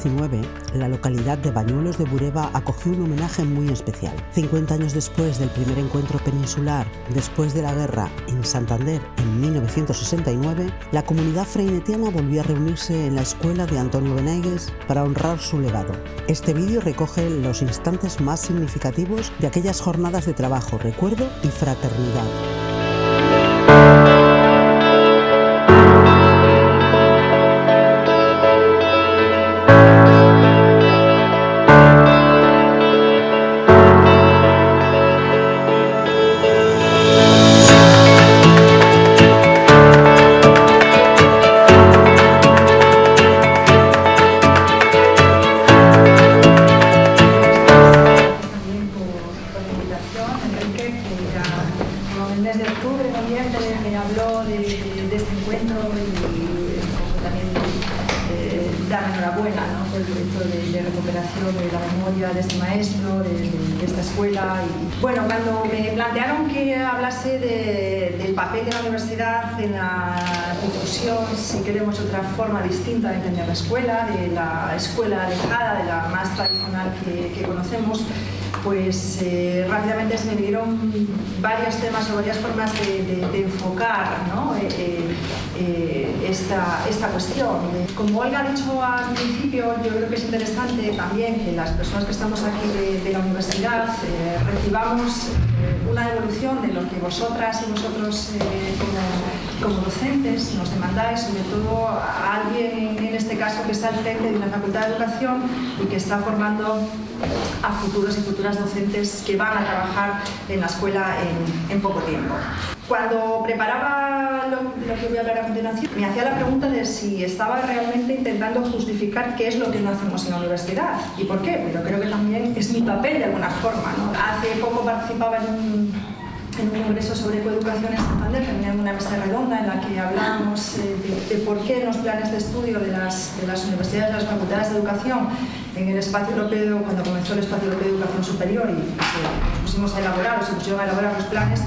2019, la localidad de Bañuelos de Bureba acogió un homenaje muy especial. 50 años después del primer encuentro peninsular, después de la guerra, en Santander, en 1969, la comunidad freinetiana volvió a reunirse en la escuela de Antonio Benaigues para honrar su legado. Este vídeo recoge los instantes más significativos de aquellas jornadas de trabajo, recuerdo y fraternidad. Dar enhorabuena, ¿no?, por el proyecto de recuperación de la memoria de este maestro, de esta escuela. Y, bueno, cuando me plantearon que hablase del papel de la universidad en la difusión, si queremos otra forma distinta de entender la escuela, de la escuela alejada, de la más tradicional que conocemos, pues rápidamente se me dieron varios temas o varias formas de enfocar, ¿no?, esta cuestión. Como Olga ha dicho al principio, yo creo que es interesante también que las personas que estamos aquí de la universidad recibamos una devolución de lo que vosotras y vosotros como docentes nos demandáis, sobre todo a alguien en este caso que está al frente de una facultad de educación y que está formando a futuros y futuras docentes que van a trabajar en la escuela en poco tiempo. Cuando preparaba lo que voy a hablar a continuación, me hacía la pregunta de si estaba realmente intentando justificar qué es lo que no hacemos en la universidad y por qué, pero creo que también es mi papel de alguna forma, ¿no? Hace poco participaba en un congreso sobre coeducación en Santander, también en una mesa redonda en la que hablábamos de por qué en los planes de estudio de las universidades, de las facultades de educación, en el espacio europeo, cuando comenzó el espacio europeo de educación superior y nos pusimos a elaborar, o se pusieron a elaborar los planes,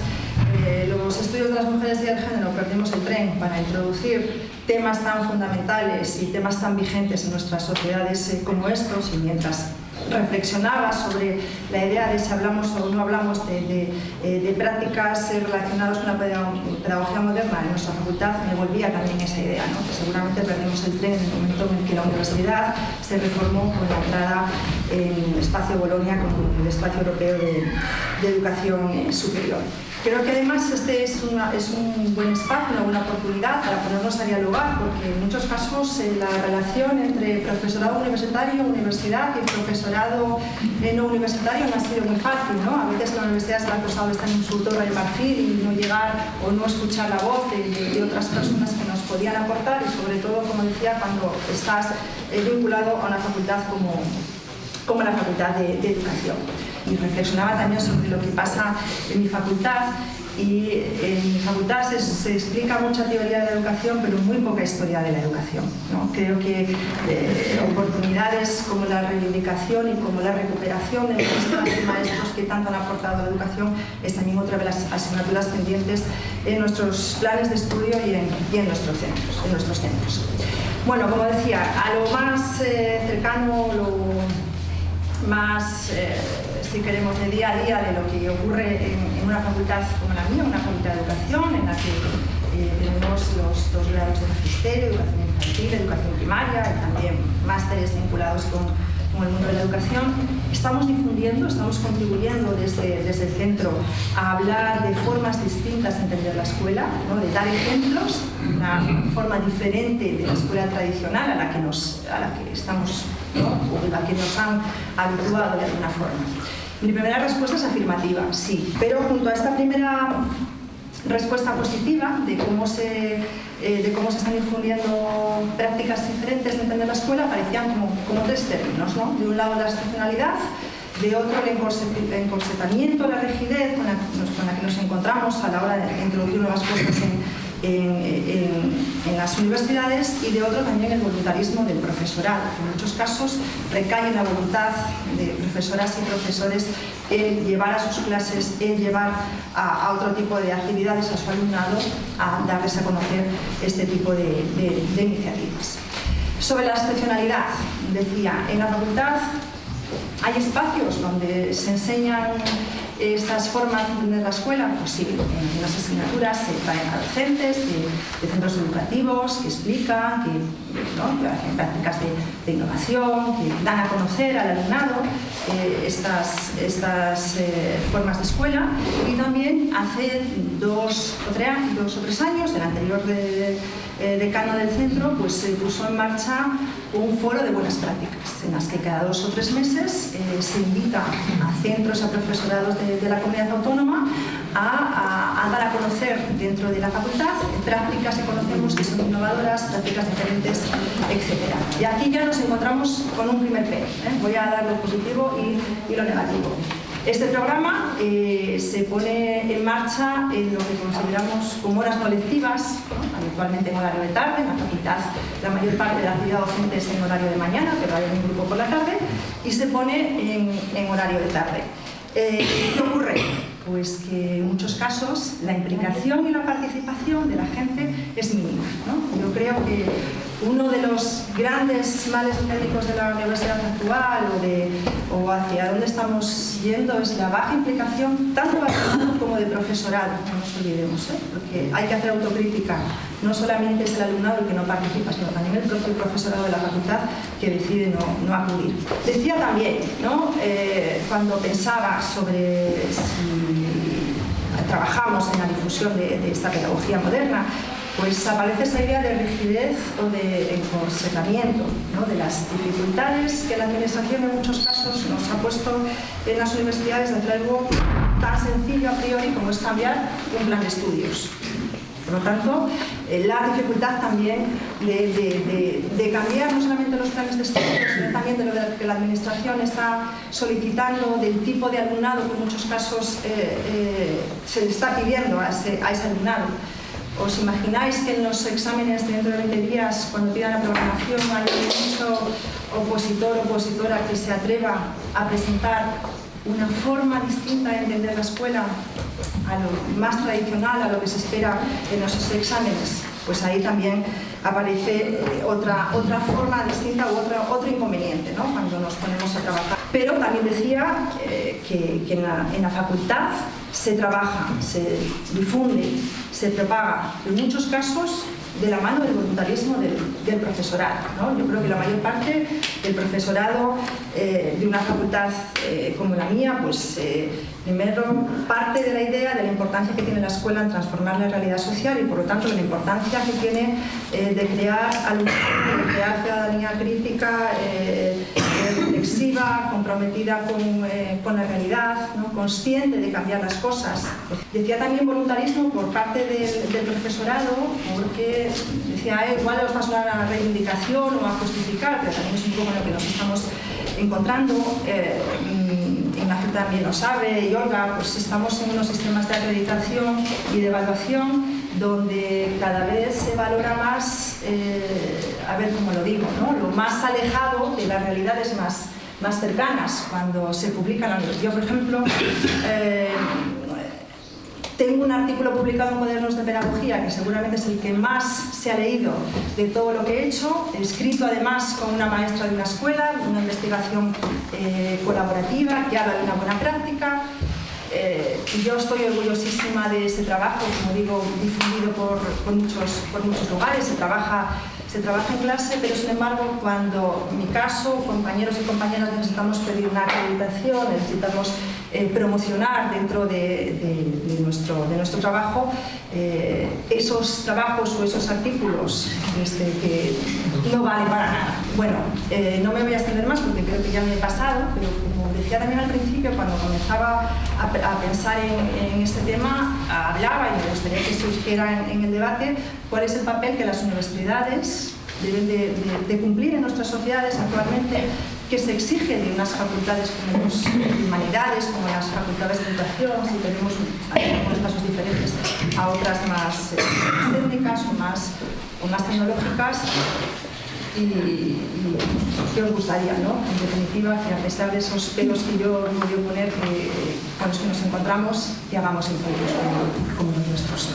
los estudios de las mujeres y el género perdimos el tren para introducir temas tan fundamentales y temas tan vigentes en nuestras sociedades como estos, y mientras reflexionaba sobre la idea de si hablamos o no hablamos de prácticas relacionadas con la pedagogía moderna en nuestra facultad, me volvía también esa idea, ¿no?, que seguramente perdimos el tren en el momento en que la universidad se reformó con la entrada en el espacio Bolonia, con el espacio europeo de educación superior. Creo que además este es un buen espacio, una buena oportunidad para ponernos a dialogar, porque en muchos casos la relación entre profesorado universitario, universidad y profesorado no universitario no ha sido muy fácil, ¿no? A veces en la universidad se ha acusado de estar en su torre de marfil y no llegar o no escuchar la voz de otras personas que nos podían aportar, y sobre todo, como decía, cuando estás vinculado a una facultad como la Facultad de Educación. Y reflexionaba también sobre lo que pasa en mi facultad, y en mi facultad se explica mucha teoría de la educación, pero muy poca historia de la educación, ¿no? Creo que oportunidades como la reivindicación y como la recuperación de los sistemas de maestros que tanto han aportado a la educación es también otra de las asignaturas pendientes en nuestros planes de estudio y en nuestros centros. Bueno, como decía, a lo más cercano, lo más si queremos, de día a día de lo que ocurre en una facultad como la mía, una facultad de educación, en la que tenemos los 2 grados de magisterio, educación infantil, educación primaria y también másteres vinculados con el mundo de la educación. Estamos difundiendo, estamos contribuyendo desde el centro a hablar de formas distintas de entender la escuela, ¿no?, de dar ejemplos, una forma diferente de la escuela tradicional a la que estamos, ¿no?, o la que nos han habituado de alguna forma. Mi primera respuesta es afirmativa, sí, pero junto a esta primera respuesta positiva de cómo se están difundiendo prácticas diferentes de entender la escuela, aparecían como 3 términos, ¿no? De un lado la estacionalidad, de otro el encorsetamiento, la rigidez con la que nos encontramos a la hora de introducir nuevas cosas en las universidades, y de otro también el voluntarismo del profesorado, que en muchos casos recae en la voluntad de profesoras y profesores el llevar a sus clases, el llevar a otro tipo de actividades a su alumnado, a darles a conocer este tipo de iniciativas. Sobre la excepcionalidad, decía, en la facultad hay espacios donde se enseñan estas formas de entender la escuela. Pues sí, en las asignaturas se traen a docentes de centros educativos que explican, que hacen prácticas de innovación, que dan a conocer al alumnado estas formas de escuela. Y también hace 2 o 3 años, del anterior decano del centro, pues se puso en marcha un foro de buenas prácticas, en las que cada 2 o 3 meses se invita a centros y a profesorados de la comunidad autónoma a dar a conocer dentro de la facultad prácticas que conocemos que son innovadoras, prácticas diferentes, etc. Y aquí ya nos encontramos con un primer pero. Voy a dar lo positivo y lo negativo. Este programa se pone en marcha en lo que consideramos como horas no lectivas, ¿no? Habitualmente en horario de tarde. En la facultad la mayor parte de la actividad docente es en horario de mañana, pero hay un grupo por la tarde, y se pone en horario de tarde. ¿Qué ocurre? Pues que en muchos casos la implicación y la participación de la gente es mínima, ¿no? Yo creo que uno de los grandes males técnicos de la universidad actual o hacia dónde estamos yendo es la baja implicación tanto de alumnado como de profesorado. No nos olvidemos, porque hay que hacer autocrítica. No solamente es el alumnado el que no participa, sino también el propio profesorado de la facultad que decide no acudir. Decía también, ¿no? Cuando pensaba sobre si trabajamos en la difusión de esta pedagogía moderna, pues aparece esa idea de rigidez o de encorsetamiento, ¿no? De las dificultades que la administración en muchos casos nos ha puesto en las universidades de hacer algo tan sencillo a priori como es cambiar un plan de estudios. Por lo tanto, la dificultad también de cambiar no solamente los planes de estudios, sino también de lo que la administración está solicitando, del tipo de alumnado que en muchos casos se le está pidiendo a ese alumnado. ¿Os imagináis que en los exámenes dentro de 20 días, cuando pidan la programación, hay mucho opositor o opositora que se atreva a presentar una forma distinta de entender la escuela a lo más tradicional, a lo que se espera en los exámenes? Pues ahí también aparece otra forma distinta u otro inconveniente, ¿no? Cuando nos ponemos a trabajar. Pero también decía que en la facultad se trabaja, se difunde, se propaga, en muchos casos de la mano del voluntarismo del profesorado, ¿no? Yo creo que la mayor parte del profesorado de una facultad como la mía, pues primero parte de la idea de la importancia que tiene la escuela en transformar la realidad social y por lo tanto de la importancia que tiene de crear ciudadanía crítica, reflexiva, comprometida con la realidad, ¿no? Consciente de cambiar las cosas. Decía también voluntarismo por parte del profesorado, porque decía, igual os va a sonar a reivindicación o a justificar, pero también es un poco en lo que nos estamos encontrando. Ignacio también lo sabe, y Olga, pues estamos en unos sistemas de acreditación y de evaluación donde cada vez se valora más, a ver cómo lo digo, ¿no? Lo más alejado de las realidades más cercanas cuando se publican la universidad. Yo, por ejemplo, tengo un artículo publicado en Cuadernos de Pedagogía que seguramente es el que más se ha leído de todo lo que he hecho, escrito además con una maestra de una escuela, una investigación colaborativa que habla de una buena práctica. Y yo estoy orgullosísima de ese trabajo, como digo, difundido por muchos lugares. Se trabaja en clase, pero sin embargo, cuando en mi caso, compañeros y compañeras necesitamos pedir una acreditación, necesitamos promocionar dentro de nuestro trabajo, esos trabajos o esos artículos que no valen para nada. Bueno, no me voy a extender más porque creo que ya me he pasado, pero como decía también al principio, cuando comenzaba a pensar en este tema, hablaba, y me gustaría que se surgiera en el debate, cuál es el papel que las universidades deben de cumplir en nuestras sociedades actualmente, que se exige de unas facultades como las humanidades, como las facultades de educación, si tenemos algunos casos diferentes a otras más técnicas o más tecnológicas. Y ¿qué os gustaría, no? En definitiva, que a pesar de esos pelos que yo voy a poner con los que nos encontramos, que hagamos ensayos como los nuestros.